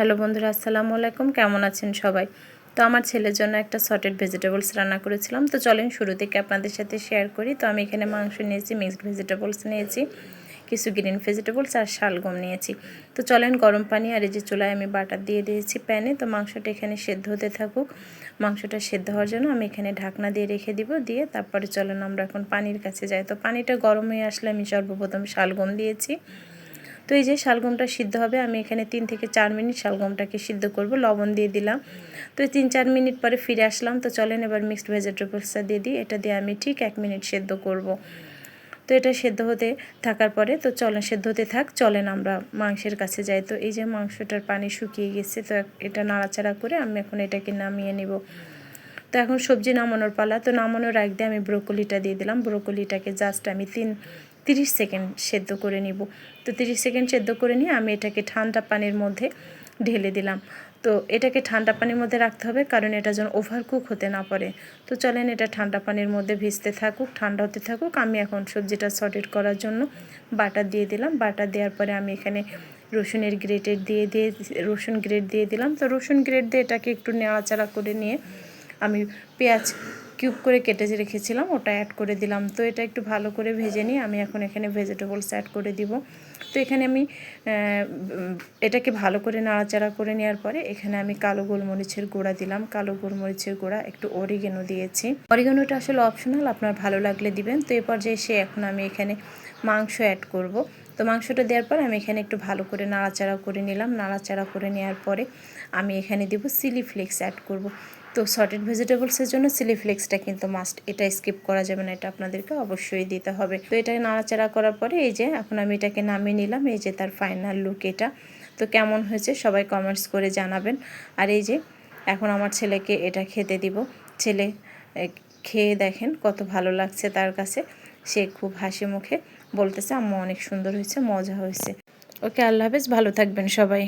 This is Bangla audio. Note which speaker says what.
Speaker 1: হ্যালো বন্ধুরা, আসসালামু আলাইকুম। কেমন আছেন সবাই? তো আমার ছেলের জন্য একটা সটেড ভেজিটেবলস রান্না করেছিলাম। তো চলেন শুরু থেকে আপনাদের সাথে শেয়ার করি। তো আমি এখানে মাংস নিয়েছি, মিক্সড ভেজিটেবলস নিয়েছি, কিছু গ্রিন ভেজিটেবলস আর শালগম নিয়েছি। তো চলেন গরম পানি আর এই যে চুলায় আমি বাটার দিয়ে দিয়েছি প্যানে। তো মাংসটা এখানে সেদ্ধ হতে থাকুক। মাংসটা সেদ্ধ হওয়ার জন্য আমি এখানে ঢাকনা দিয়ে রেখে দিব। দিয়ে তারপরে চলেন আমরা এখন পানির কাছে যাই। তো পানিটা গরম হয়ে আসলে আমি সর্বপ্রথম শালগম দিয়েছি। তো এই যে শালগমটা সিদ্ধ হবে, আমি এখানে 3 থেকে 4 মিনিট শালগমটাকে সিদ্ধ করব। লবণ দিয়ে দিলাম। তো 3-4 মিনিট পরে ফিরে আসলাম। তো চলেন এবার মিক্সড ভেজিটেবলসটা দিয়ে দিই। এটা দিয়ে আমি ঠিক 1 মিনিট সেদ্ধ করব। তো এটা সেদ্ধ হতে থাকার পরে তো চলেন সেদ্ধ হতে থাক, চলেন আমরা মাংসের কাছে যাই। তো এই যে মাংসটার পানি শুকিয়ে গেছে। তো এটা নাড়াচাড়া করে আমি এখন এটাকে নামিয়ে নিব। তো এখন সবজি নামানোর পালা। তো নামানোর আগ দিয়ে আমি ব্রোকলিটা দিয়ে দিলাম। ব্রোকলিটাকে জাস্ট আমি 30 সেকেন্ড সেদ্ধ করে নিব। তো 30 সেকেন্ড সেদ্ধ করে নিয়ে আমি এটাকে ঠান্ডা পানির মধ্যে ঢেলে দিলাম। তো এটাকে ঠান্ডা পানির মধ্যে রাখতে হবে, কারণ এটা যেন ওভারকুক হতে না পারে। তো চলেন এটা ঠান্ডা পানির মধ্যে ভিজতে থাকুক, ঠান্ডা হতে থাকুক। আমি এখন সবজিটা সটেড করার জন্য বাটার দিয়ে দিলাম। বাটার দেওয়ার পরে আমি এখানে রসুন গ্রেট দিয়ে দিলাম। তো রসুন গ্রেট দিয়ে এটাকে একটু নাড়াচাড়া করে নিয়ে আমি পেঁয়াজ কিউব করে কেটে রেখেছিলাম, ওটা অ্যাড করে দিলাম। তো এটা একটু ভালো করে ভেজে নিয়ে আমি এখন এখানে ভেজিটেবলস অ্যাড করে দিব। তো এখানে আমি এটাকে ভালো করে নাড়াচাড়া করে নেওয়ার পরে এখানে আমি কালো গোলমরিচের গুঁড়া দিলাম। কালো গোলমরিচের গুঁড়া, একটু অরিগেনো দিয়েছি। অরিগেনোটা আসলে অপশনাল, আপনার ভালো লাগলে দিবেন। তো এরপর যে এখন আমি এখানে মাংস অ্যাড করব। তো মাংসটা দেওয়ার পর আমি এখানে একটু ভালো করে নাড়াচাড়া করে নিলাম। নাড়াচাড়া করে নেওয়ার পরে আমি এখানে দেব চিলি ফ্লেক্স অ্যাড করব। তো সটেড ভেজিটেবলসের জন্য চিলি ফ্লেক্সটা কিন্তু মাস্ট, এটা স্কিপ করা যাবে না, এটা আপনাদেরকে অবশ্যই দিতে হবে। তো এটাকে নাড়াচাড়া করার পরে এই যে এখন আমি এটাকে নামিয়ে নিলাম। এই যে তার ফাইনাল লুক এটা। তো কেমন হয়েছে সবাই কমেন্টস করে জানাবেন। আর এই যে এখন আমার ছেলেকে এটা খেতে দিব। ছেলে খেয়ে দেখেন কত ভালো লাগছে তার কাছে। সে খুব হাসি মুখে বলতেছে আম্মু অনেক সুন্দর হয়েছে, মজা হয়েছে। ওকে, আল্লাহ হাফেজ, ভালো থাকবেন সবাই।